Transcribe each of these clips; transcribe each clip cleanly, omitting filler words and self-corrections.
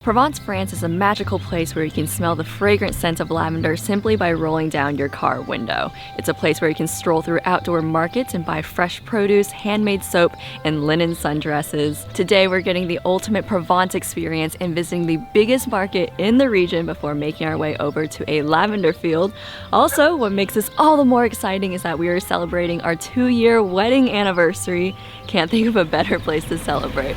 Provence, France is a magical place where you can smell the fragrant scent of lavender simply by rolling down your car window. It's a place where you can stroll through outdoor markets and buy fresh produce, handmade soap, and linen sundresses. Today we're getting the ultimate Provence experience and visiting the biggest market in the region before making our way over to a lavender field. Also, what makes this all the more exciting is that we are celebrating our 2-year wedding anniversary. Can't think of a better place to celebrate.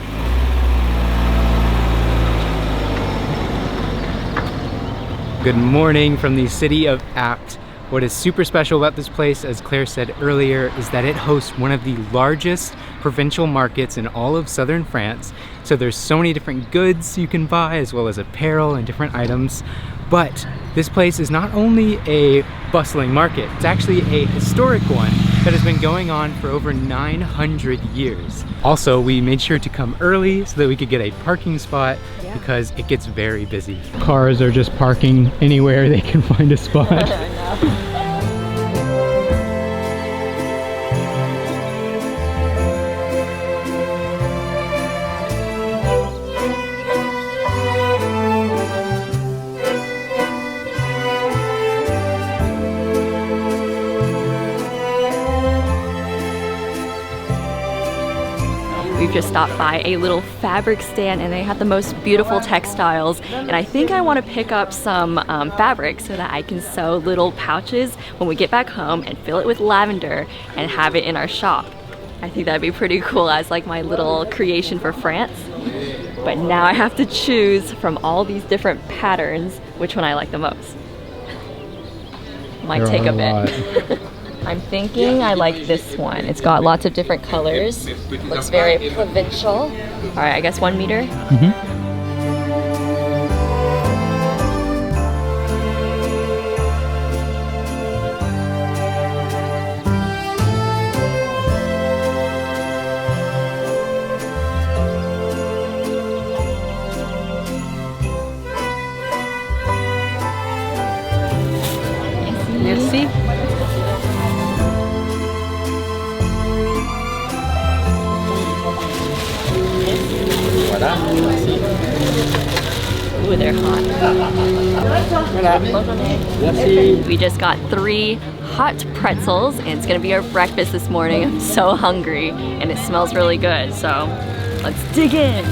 Good morning from the city of Apt. What is super special about this place, as Claire said earlier, is that it hosts one of the largest provincial markets in all of southern France. So there's so many different goods you can buy, as well as apparel and different items. But this place is not only a bustling market, it's actually a historic one that has been going on for over 900 years. Also, we made sure to come early so that we could get a parking spot because it gets very busy. Cars are just parking anywhere they can find a spot. We've just stopped by a little fabric stand and they have the most beautiful textiles, and I think I want to pick up some fabric so that I can sew little pouches when we get back home and fill it with lavender and have it in our shop. I think that'd be pretty cool as like my little creation for France. But now I have to choose from all these different patterns which one I like the most. Might take a bit. I'm thinking I like this one. It's got lots of different colors. Looks very provincial. All right, I guess 1 meter. Merci. Ooh, they're hot. We just got 3 hot pretzels and it's gonna be our breakfast this morning. I'm so hungry and it smells really good, so let's dig in.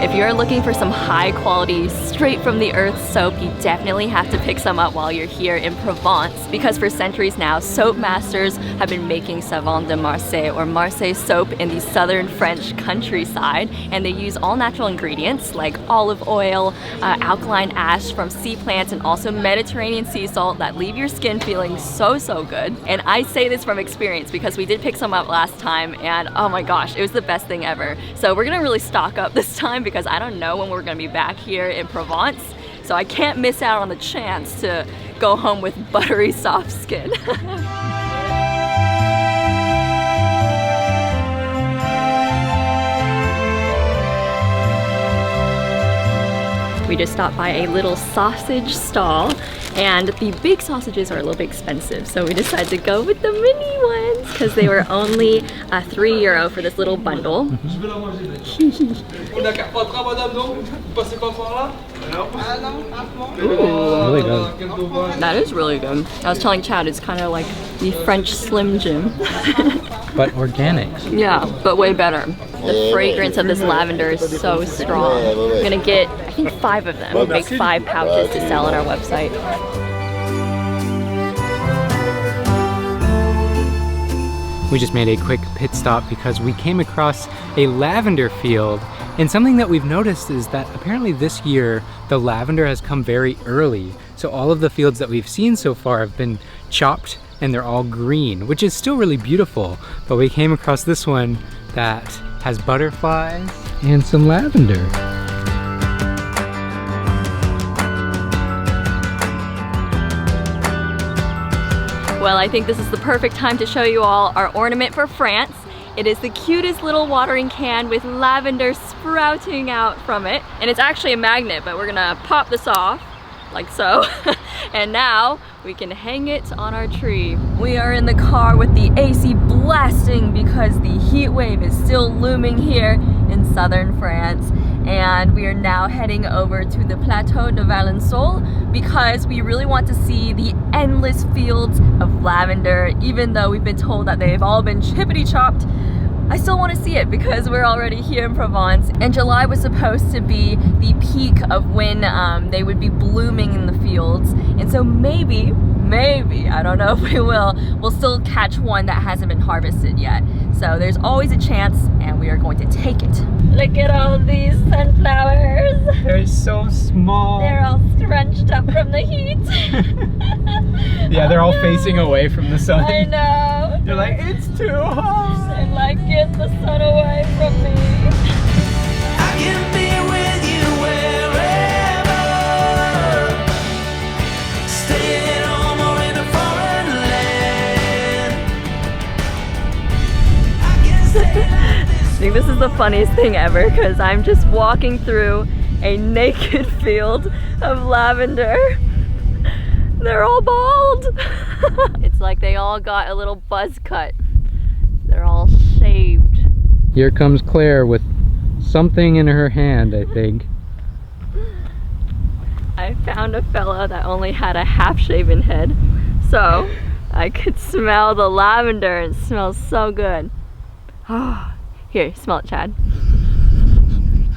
If you're looking for some high quality, straight from the earth soap, you definitely have to pick some up while you're here in Provence, because for centuries now, soap masters have been making savon de Marseille or Marseille soap in the southern French countryside, and they use all natural ingredients like olive oil, alkaline ash from sea plants, and also Mediterranean sea salt that leave your skin feeling so good. And I say this from experience because we did pick some up last time and oh my gosh, it was the best thing ever. So we're gonna really stock up this time because I don't know when we're gonna be back here in Provence, so I can't miss out on the chance to go home with buttery soft skin. We just stopped by a little sausage stall, and the big sausages are a little bit expensive, so we decided to go with the mini ones because they were only €3 for this little bundle. Ooh, really good. That is really good. I was telling Chad it's kind of like the French Slim Jim. But organic. Yeah, but way better. The fragrance of this lavender is so strong. I'm gonna get, I think, 5 of them. We'll make 5 pouches to sell on our website. We just made a quick pit stop because we came across a lavender field, and something that we've noticed is that apparently this year the lavender has come very early. So all of the fields that we've seen so far have been chopped and they're all green, which is still really beautiful. But we came across this one that has butterflies and some lavender. Well, I think this is the perfect time to show you all our ornament for France. It is the cutest little watering can with lavender sprouting out from it. And it's actually a magnet, but we're gonna pop this off like so. And now we can hang it on our tree. We are in the car with the AC blasting because the heat wave is still looming here in southern France. And we are now heading over to the Plateau de Valensole because we really want to see the endless fields of lavender. Even though we've been told that they've all been chippity chopped, I still want to see it because we're already here in Provence, and July was supposed to be the peak of when they would be blooming in the fields. And so maybe, I don't know if we'll still catch one that hasn't been harvested yet. So there's always a chance, and we are going to take it. Look at all these sunflowers. They're so small. They're all scrunched up from the heat. Yeah, they're all facing away from the sun. I know. They're like, it's too hot. They're like, get the sun away from me. I can be with you wherever, stay at home or in a foreign land. I can stay like this. I think this is the funniest thing ever because I'm just walking through a naked field of lavender. They're all bald. It's like they all got a little buzz cut. They're all shaved. Here comes Claire with something in her hand, I think. I found a fella that only had a half-shaven head, so I could smell the lavender and it smells so good. Here, smell it, Chad.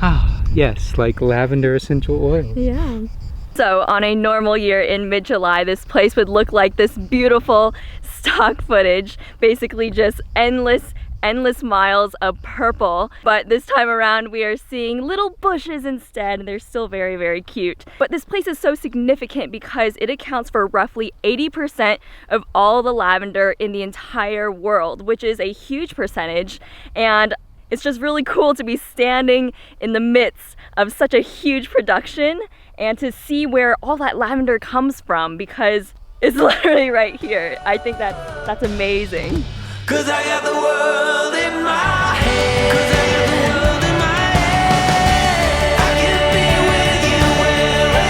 Ah, yes, like lavender essential oil. Yeah. So on a normal year in mid-July, this place would look like this beautiful stock footage, basically just endless miles of purple. But this time around we are seeing little bushes instead, and they're still very, very cute. But this place is so significant because it accounts for roughly 80% of all the lavender in the entire world, which is a huge percentage. And it's just really cool to be standing in the midst of such a huge production and to see where all that lavender comes from, because it's literally right here. I think that's amazing. 'Cause I got the world in my head. 'Cause I got the world in my head. I can be with you wherever,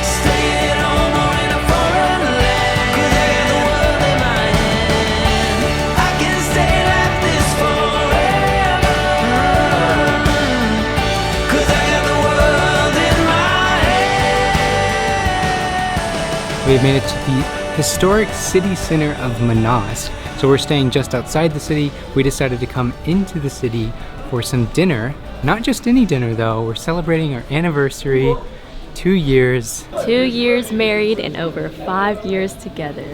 stay at home or in a foreign land. 'Cause I got the world in my hand. I can stay like this forever. 'Cause I got the world in my head. We've made it to the historic city center of Manosque. So we're staying just outside the city. We decided to come into the city for some dinner. Not just any dinner though, we're celebrating our anniversary, 2 years. 2 years married and over 5 years together.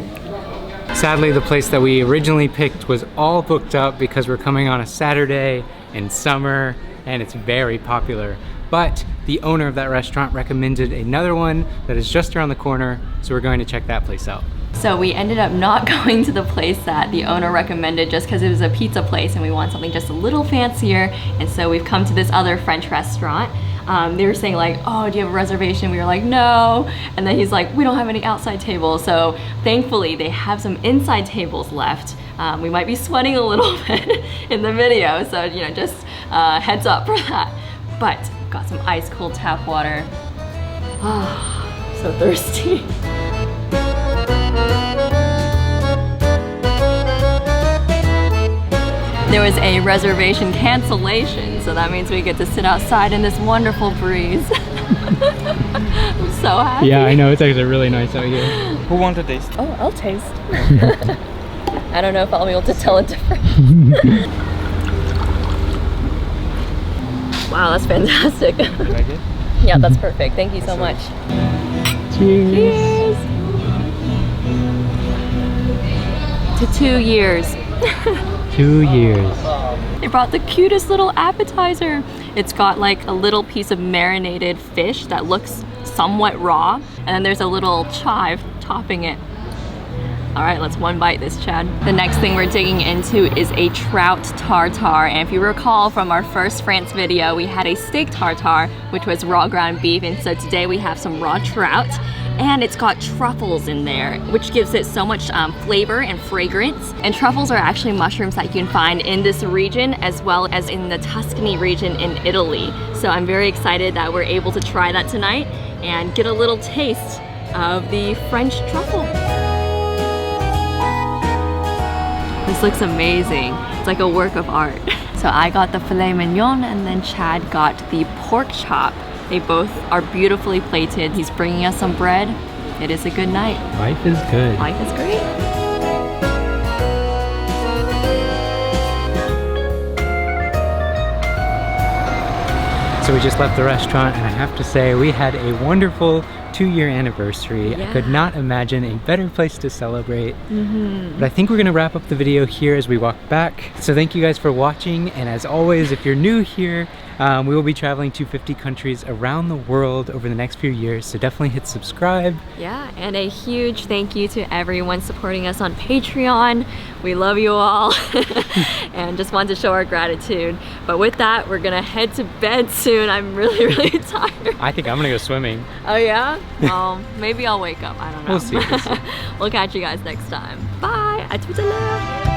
Sadly, the place that we originally picked was all booked up because we're coming on a Saturday in summer and it's very popular. But the owner of that restaurant recommended another one that is just around the corner, so we're going to check that place out. So we ended up not going to the place that the owner recommended just because it was a pizza place and we want something just a little fancier. And so we've come to this other French restaurant. They were saying like, oh, do you have a reservation? We were like, no. And then he's like, we don't have any outside tables. So thankfully they have some inside tables left. We might be sweating a little bit in the video, so you know, just heads up for that. But got some ice cold tap water. Ah, so thirsty. There was a reservation cancellation, so that means we get to sit outside in this wonderful breeze. I'm so happy. Yeah, I know, it's actually really nice out here. Who wants to taste? Oh, I'll taste. I don't know if I'll be able to tell a difference. Wow, that's fantastic. You like it? Yeah, that's perfect. Thank you so much. Cheers. Cheers. To 2 years. 2 years. They brought the cutest little appetizer. It's got like a little piece of marinated fish that looks somewhat raw, and then there's a little chive topping it. All right, let's one bite this, Chad. The next thing we're digging into is a trout tartare. And if you recall from our first France video, we had a steak tartare, which was raw ground beef. And so today we have some raw trout. And it's got truffles in there, which gives it so much flavor and fragrance. And truffles are actually mushrooms that you can find in this region as well as in the Tuscany region in Italy. So I'm very excited that we're able to try that tonight and get a little taste of the French truffle. This looks amazing. It's like a work of art. So I got the filet mignon and then Chad got the pork chop. They both are beautifully plated. He's bringing us some bread. It is a good night. Life is good. Life is great. So we just left the restaurant and I have to say we had a wonderful 2-year anniversary. Yeah. I could not imagine a better place to celebrate. But I think we're gonna wrap up the video here as we walk back. So thank you guys for watching, and as always, if you're new here, we will be traveling to 50 countries around the world over the next few years, so definitely hit subscribe. Yeah, and a huge thank you to everyone supporting us on Patreon. We love you all and just wanted to show our gratitude. But with that, we're gonna head to bed soon. I'm really tired. I think I'm gonna go swimming. Oh yeah? Maybe I'll wake up, I don't know. We'll see. We'll catch you guys next time. Bye, à tout à l'heure.